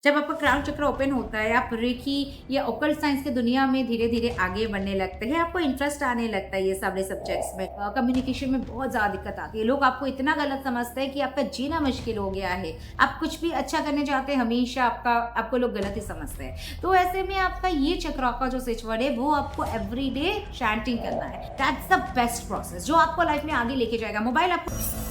जब आपका क्राउन चक्र ओपन होता है, आप रेकी या ऑकल्ट साइंस की दुनिया में धीरे-धीरे आगे बढ़ने लगते हैं, आपको इंटरेस्ट आने लगता है ये सारे सब्जेक्ट्स में। कम्युनिकेशन में बहुत ज़्यादा दिक्कत आती है, लोग आपको इतना गलत समझते हैं कि आपका जीना मुश्किल हो गया है। आप कुछ भी अच्छा करने जाते हैं, हमेशा आपको लोग गलत ही समझते हैं। तो ऐसे में आपका ये चक्र का जो स्विच वर्ड है, वो आपको एवरीडे चैंटिंग करना है। दैट्स द बेस्ट प्रोसेस जो आपको लाइफ में आगे लेके जाएगा। मोबाइल आपको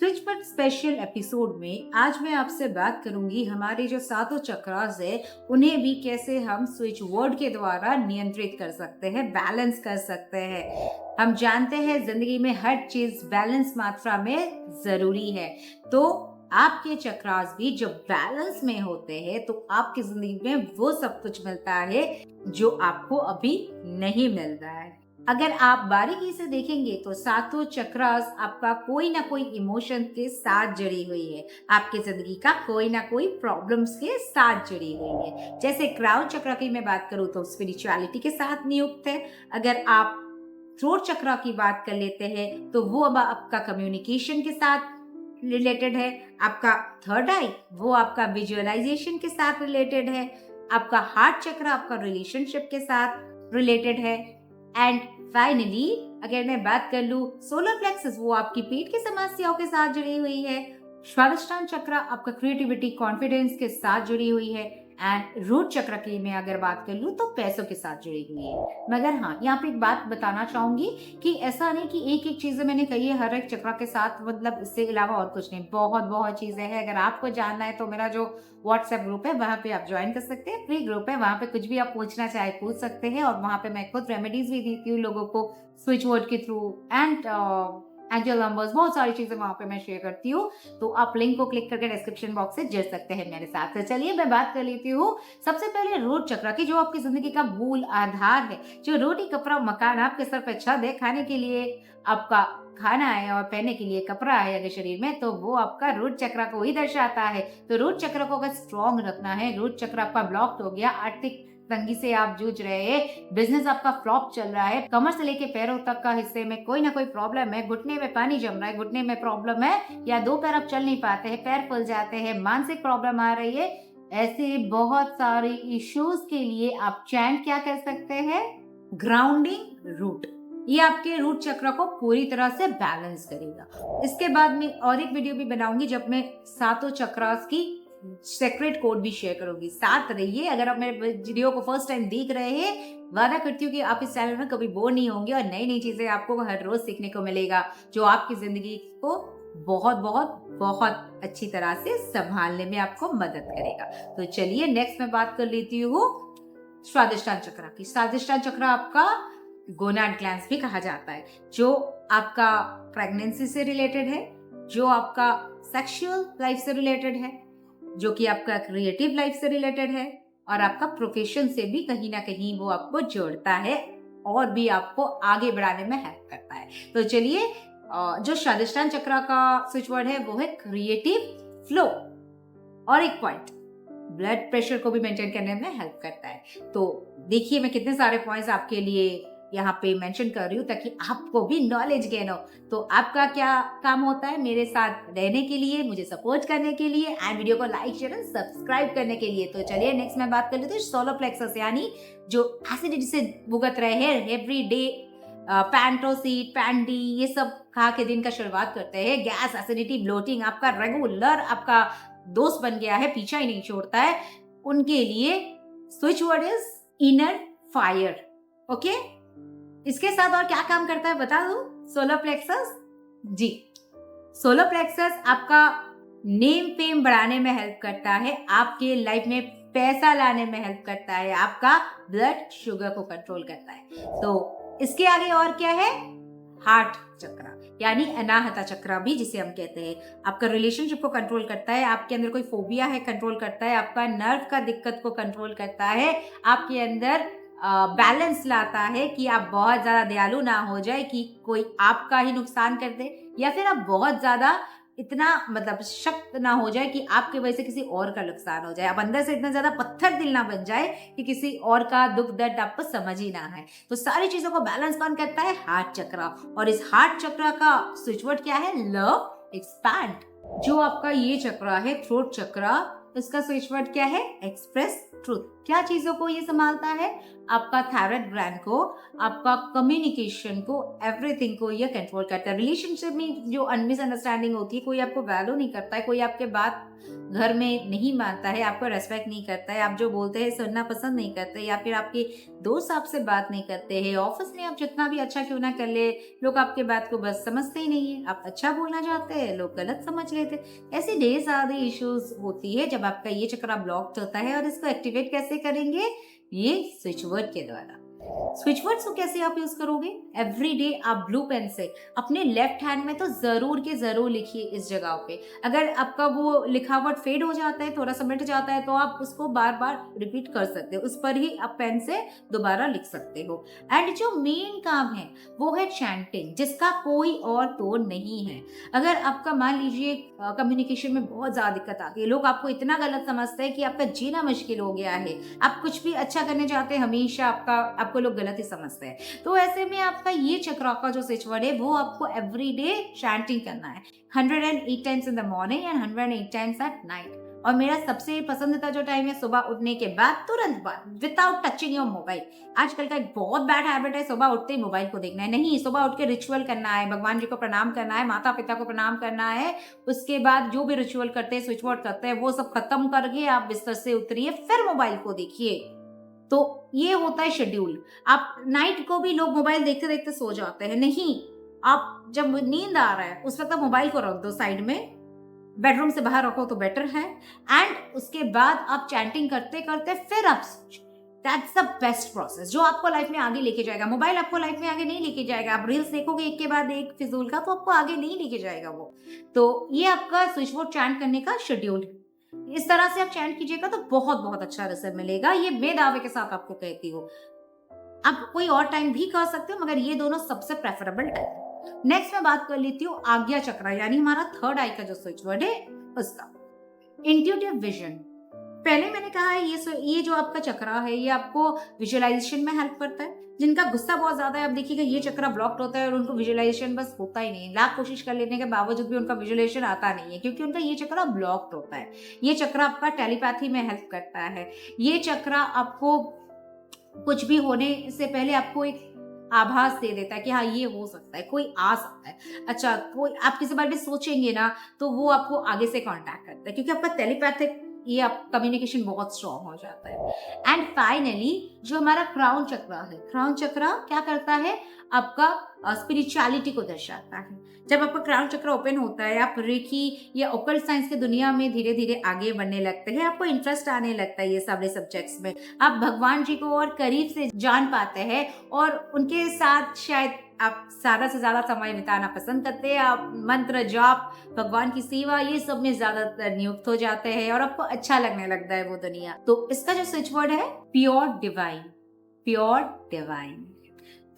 स्विच पर स्पेशल एपिसोड में आज मैं आपसे बात करूंगी हमारे जो सातों चक्रास है उन्हें भी कैसे हम स्विच वर्ड के द्वारा नियंत्रित कर सकते हैं, बैलेंस कर सकते हैं। हम जानते हैं जिंदगी में हर चीज बैलेंस मात्रा में जरूरी है। तो आपके चक्रास भी जब बैलेंस में होते हैं तो आपकी जिंदगी में वो सब कुछ मिलता है जो आपको अभी नहीं मिल रहा है। अगर आप बारीकी से देखेंगे तो सातों चक्रास आपका कोई ना कोई इमोशन के साथ जुड़ी हुई है, आपकी जिंदगी का कोई ना कोई प्रॉब्लम्स के साथ जुड़ी हुई है। जैसे क्राउन चक्र की मैं बात करूं तो स्पिरिचुअलिटी के साथ नियुक्त है। अगर आप थ्रोट चक्र की बात कर लेते हैं तो वो अब आपका कम्युनिकेशन के साथ रिलेटेड है। आपका थर्ड आई वो आपका विजुअलाइजेशन के साथ रिलेटेड है। आपका हार्ट चक्र आपका रिलेशनशिप के साथ रिलेटेड है। एंड फाइनली अगर मैं बात कर लूं सोलर प्लेक्सस वो आपकी पेट की समस्याओं के साथ जुड़ी हुई है। स्वादिष्टान चक्र आपका क्रिएटिविटी कॉन्फिडेंस के साथ जुड़ी हुई है। एंड रूट चक्र की मैं अगर बात कर लूं तो पैसों के साथ जुड़ी हुई है। मगर हाँ, यहाँ पे एक बात बताना चाहूंगी कि ऐसा नहीं कि एक एक चीजें मैंने कही है हर एक चक्र के साथ, मतलब इससे अलावा और कुछ नहीं। बहुत बहुत चीजें हैं। अगर आपको जानना है तो मेरा जो व्हाट्सएप ग्रुप है वहां पे आप ज्वाइन कर सकते हैं। फ्री ग्रुप है, वहां पे कुछ भी आप पूछना चाहे पूछ सकते हैं। और वहां पे मैं खुद रेमेडीज भी देती हूँ लोगों को स्विच वर्ड के थ्रू एंड एंजल नंबर्स, बहुत सारी चीजें वहां पे मैं शेयर करती हूँ। तो आप लिंक को क्लिक करके डिस्क्रिप्शन बॉक्स से जुड़ सकते हैं मेरे साथ। तो चलिए मैं बात कर लेती हूँ सबसे पहले रूट चक्र की, जो आपकी जिंदगी का मूल आधार है। जो रोटी कपड़ा मकान आपके सर पे छत है, खाने के लिए आपका खाना है और पहनने के लिए कपड़ा है अगर शरीर में, तो वो आपका रूट चक्र को ही दर्शाता है। तो रूट चक्र को अगर स्ट्रॉन्ग रखना है, रूट चक्र आपका ब्लॉक हो गया, आर्थिक तंगी से आप जूझ रहे हैं, बिजनेस आपका फ्लॉप चल रहा है, कमर से लेके पैरों तक का हिस्से में कोई ना कोई प्रॉब्लम है, घुटने में पानी जम रहा है, घुटने में प्रॉब्लम है, या दो पैर आप चल नहीं पाते हैं, पैर फूल जाते हैं, मानसिक प्रॉब्लम आ रही है, ऐसे बहुत सारे इश्यूज के लिए आप चैंट क्या कर सकते हैं, ग्राउंडिंग रूट। ये आपके रूट चक्र को पूरी तरह से बैलेंस करेगा। इसके बाद में और एक वीडियो भी बनाऊंगी जब मैं सातों चक्रास की सेक्रेट कोड भी शेयर करूंगी। साथ रहिए। अगर आप मेरे वीडियो को फर्स्ट टाइम देख रहे हैं, वादा करती हूँ कि आप इस चैनल में कभी बोर नहीं होंगे और नई नई चीजें आपको हर रोज सीखने को मिलेगा, जो आपकी जिंदगी को बहुत बहुत बहुत अच्छी तरह से संभालने में आपको मदद करेगा। तो चलिए नेक्स्ट मैं बात कर लेती हूँ स्वादिष्टान चक्र की। स्वादिष्टान चक्र आपका गोनाड ग्लैंड्स भी कहा जाता है, जो आपका प्रेगनेंसी से रिलेटेड है, जो आपका सेक्सुअल लाइफ से रिलेटेड है, जो कि आपका क्रिएटिव लाइफ से रिलेटेड है, और आपका प्रोफेशन से भी कहीं ना कहीं वो आपको जोड़ता है और भी आपको आगे बढ़ाने में हेल्प करता है। तो चलिए, जो स्वादिष्टान चक्र का स्विच वर्ड है वो है क्रिएटिव फ्लो। और एक पॉइंट, ब्लड प्रेशर को भी मेंटेन करने में हेल्प करता है। तो देखिए मैं कितने सारे पॉइंट्स आपके लिए यहाँ पे मेंशन कर रही हूँ ताकि आपको भी नॉलेज गेन हो। तो आपका क्या काम होता है मेरे साथ रहने के लिए, मुझे सपोर्ट करने के लिए एंड वीडियो को लाइक शेयर एंड सब्सक्राइब करने के लिए। तो चलिए नेक्स्ट मैं बात कर लेती हूँ सोलर प्लेक्सस, यानी जो एसिडिटी से भुगत रहे हैं एवरी डे, पैंटोसीड पैंडी ये सब खा के दिन का शुरुआत करते हैं, गैस एसिडिटी ब्लोटिंग आपका रेगुलर आपका दोस्त बन गया है, पीछा ही नहीं छोड़ता है, उनके लिए switch word is inner fire. Okay, इसके साथ और क्या काम करता है बता दूं? सोलर प्लेक्सस जी, सोलर प्लेक्सस आपका नेम फेम बढ़ाने में हेल्प करता है, आपके लाइफ में पैसा लाने में हेल्प करता है, आपका ब्लड शुगर को कंट्रोल करता है। तो इसके आगे और क्या है? हार्ट चक्र यानी अनाहता चक्र भी जिसे हम कहते हैं, आपका रिलेशनशिप को कंट्रोल करता है, आपके अंदर कोई फोबिया है कंट्रोल करता है, आपका नर्व का दिक्कत को कंट्रोल करता है, आपके अंदर बैलेंस लाता है कि आप बहुत ज्यादा दयालु ना हो जाए कि कोई आपका ही नुकसान कर दे, या फिर आप बहुत ज्यादा इतना मतलब शक्त ना हो जाए कि आपकी वजह से किसी और का नुकसान हो जाए, आप अंदर से इतना ज्यादा पत्थर दिल ना बन जाए कि किसी और का दुख दर्द आपको समझ ही ना आए। तो सारी चीजों को बैलेंस कौन करता है? हार्ट चक्र। और इस हार्ट चक्र का स्विच वर्ड क्या है? Love expand. जो आपका ये चक्रा है, थ्रोट चक्रा, इसका स्विच वर्ड क्या है? Express truth. क्या चीजों को ये संभालता है? आपका थायराइड ग्लैंड को, आपका कम्युनिकेशन को, एवरीथिंग को ये कंट्रोल करता है। रिलेशनशिप में जो मिसअंडरस्टैंडिंग होती है, कोई आपको वैल्यू नहीं करता है, कोई आपके बात घर में नहीं मानता है, आपको रेस्पेक्ट नहीं करता है, आप जो बोलते हैं सुनना पसंद नहीं करते, या फिर आपके दोस्त आपसे बात नहीं करते हैं, ऑफिस में आप जितना भी अच्छा क्यों ना कर ले, लोग आपके बात को बस समझते ही नहीं है। आप अच्छा बोलना चाहते हैं, लोग गलत समझ लेते हैं। ऐसे ढेर सारे इश्यूज होती है जब आपका ये चक्रा ब्लॉक होता है। और इसको एक्टिवेट कैसे करेंगे? ये स्विच वर्ड के द्वारा। स्विच वर्ड्स को कैसे आप यूज करोगे? एवरी डे आप ब्लू पेन से अपने लेफ्ट हैंड में तो जरूर के जरूर लिखिए इस जगह पे। अगर आपका वो लिखावट फेड हो जाता है, थोड़ा सा मिट जाता है, तो आप उसको बार बार रिपीट कर सकते हो, उस पर ही आप पेन से दोबारा लिख सकते हो। एंड जो मेन काम है वो है चैंटिंग, जिसका कोई और तोड़ नहीं है। अगर आपका मान लीजिए कम्युनिकेशन में बहुत ज्यादा दिक्कत आती है, लोग आपको इतना गलत समझते हैं कि आपका जीना मुश्किल हो गया है, आप कुछ भी अच्छा करने जाते हैं हमेशा आपको लोग गलत ही समझते हैं, तो ऐसे में आपका ये चक्रा का जो स्विच वर्ड है वो आपको एवरी डे चैंटिंग करना है 108 times in the morning and 108 times at night. और मेरा सबसे पसंदीदा जो टाइम है सुबह उठने के बाद, तुरंत बाद, विदाउट टचिंग योर मोबाइल। आजकल का एक बहुत बैड हैबिट है सुबह उठते ही मोबाइल को देखना है। नहीं, सुबह उठ के रिचुअल करना है, भगवान जी को प्रणाम करना है, माता पिता को प्रणाम करना है। उसके बाद जो भी रिचुअल करते हैं, स्विच वर्ड करते हैं, वो सब खत्म करके आप बिस्तर से उतरिए, फिर मोबाइल को देखिए। तो ये होता है शेड्यूल। आप नाइट को भी लोग मोबाइल देखते देखते सो जाते हैं। नहीं, आप जब नींद आ रहा है उस वक्त आप मोबाइल को रख दो साइड में, बेडरूम से बाहर रखो तो बेटर है। एंड उसके बाद आप चैंटिंग करते करते फिर आप, दैट्स द बेस्ट प्रोसेस जो आपको लाइफ में आगे लेके जाएगा। मोबाइल आपको लाइफ में आगे नहीं लेके जाएगा। आप रील्स देखोगे एक के बाद एक फिजूल का, तो आपको आगे नहीं लेके जाएगा वो। तो ये आपका स्विच बोर्ड चैंट करने का शेड्यूल है। इस तरह से आप चैंट कीजिएगा तो बहुत बहुत अच्छा रिजल्ट मिलेगा। ये मैं दावे के साथ आपको कहती हूँ। आप कोई और टाइम भी कर सकते हो, मगर ये दोनों सबसे प्रेफरेबल टाइम है। नेक्स्ट मैं बात कर लेती हूँ आज्ञा चक्र, यानी हमारा थर्ड आई का जो स्विच वर्ड है उसका। Intuitive vision. पहले मैंने कहा है ये जो आपका चक्रा है ये आपको विजुअलाइजेशन में हेल्प करता है। जिनका गुस्सा बहुत ज्यादा है, आप देखिएगा ये चक्रा ब्लॉक्ड होता है और उनको विजुअलाइजेशन बस होता ही नहीं। लाख कोशिश कर लेने के बावजूद भी उनका विजुअलाइजेशन आता नहीं है, क्योंकि उनका ये चक्रा ब्लॉक्ड होता है। ये चक्रा आपका टेलीपैथी में हेल्प करता है। ये चक्रा आपको कुछ भी होने से पहले आपको एक आभास दे देता है कि हाँ ये हो सकता है, कोई आ सकता है। अच्छा, कोई आप किसी बारे में सोचेंगे ना तो वो आपको आगे से कांटेक्ट करता है, क्योंकि आपका टेलीपैथिक ये आप कम्युनिकेशन बहुत स्ट्रॉन्ग हो जाता है। एंड फाइनली जो हमारा क्राउन चक्रा है, क्राउन चक्रा क्या करता है? आपका स्पिरिचुअलिटी को दर्शाता है। जब आपका क्राउन चक्र ओपन होता है, आप रेकी या ओकल्ट साइंस की दुनिया में धीरे धीरे आगे बढ़ने लगते हैं। आपको इंटरेस्ट आने लगता है ये सारे सब्जेक्ट्स में। आप भगवान जी को और करीब से जान पाते हैं और उनके साथ शायद आप ज्यादा से ज्यादा समय बिताना पसंद करते हैं। आप मंत्र जाप, भगवान की सेवा, ये सब में ज्यादातर नियुक्त हो जाते हैं और आपको अच्छा लगने लगता है वो दुनिया। तो इसका जो स्विच वर्ड है प्योर डिवाइन, प्योर डिवाइन।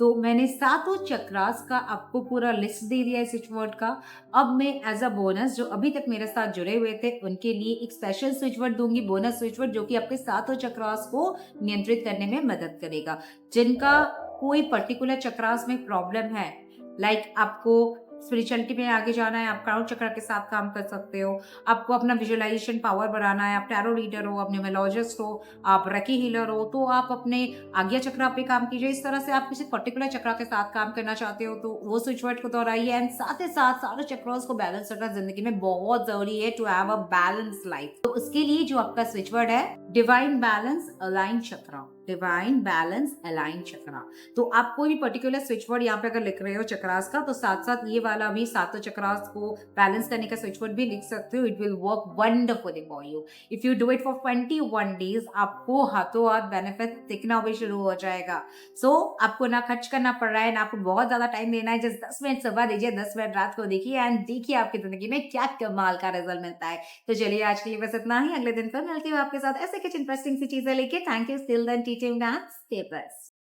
तो मैंने सातों चक्रास का आपको पूरा लिस्ट दे दिया है स्विच वर्ड का। अब मैं एज अ बोनस जो अभी तक मेरे साथ जुड़े हुए थे उनके लिए एक स्पेशल स्विच वर्ड दूंगी, बोनस स्विच वर्ड, जो कि आपके सातों चक्रास को नियंत्रित करने में मदद करेगा। जिनका कोई पर्टिकुलर चक्रास में प्रॉब्लम है, लाइक आपको स्पिरिचुअलिटी में आगे जाना है, आप क्राउन चक्र के साथ काम कर सकते हो। आपको अपना विजुअलाइजेशन पावर बढ़ाना है, आप टैरो रीडर हो, आप न्यूमरोलॉजिस्ट हो, आप रेकी हीलर हो, तो आप अपने आज्ञा चक्र पे काम कीजिए। इस तरह से आप किसी पर्टिकुलर चक्र के साथ काम करना चाहते हो तो वो स्विच वर्ड को दोहराइए। एंड साथ ही साथ सारे चक्रों को बैलेंस रखना जिंदगी में बहुत जरूरी है to have a balance life. तो उसके लिए जो आपका स्विच वर्ड है divine balance align chakra, divine balance align chakra. तो आप कोई भी पर्टिकुलर स्विच वर्ड यहाँ पे अगर लिख रहे हो चक्रास का, तो साथ साथ ये वाला भी सातों चक्रास को बैलेंस करने का स्विच वर्ड भी लिख सकते हो। It will work wonderfully for you if you do it for 21 days. आपको हाथों हाथ बेनिफिट दिखना भी शुरू हो जाएगा। सो आपको ना खर्च करना पड़ रहा है, ना आपको बहुत ज्यादा टाइम देना है। जस्ट 10 मिनट सुबह दीजिए, 10 मिनट रात को देखिए एंड देखिए आपकी जिंदगी में क्या कमाल का रिजल्ट मिलता है। तो चलिए आज के लिए बस इतना ही। अगले दिन फिर मिलती हूँ आपके साथ ऐसे कुछ इंटरेस्टिंग सी चीजें लेके। Thank you, still then teaching that, stay blessed.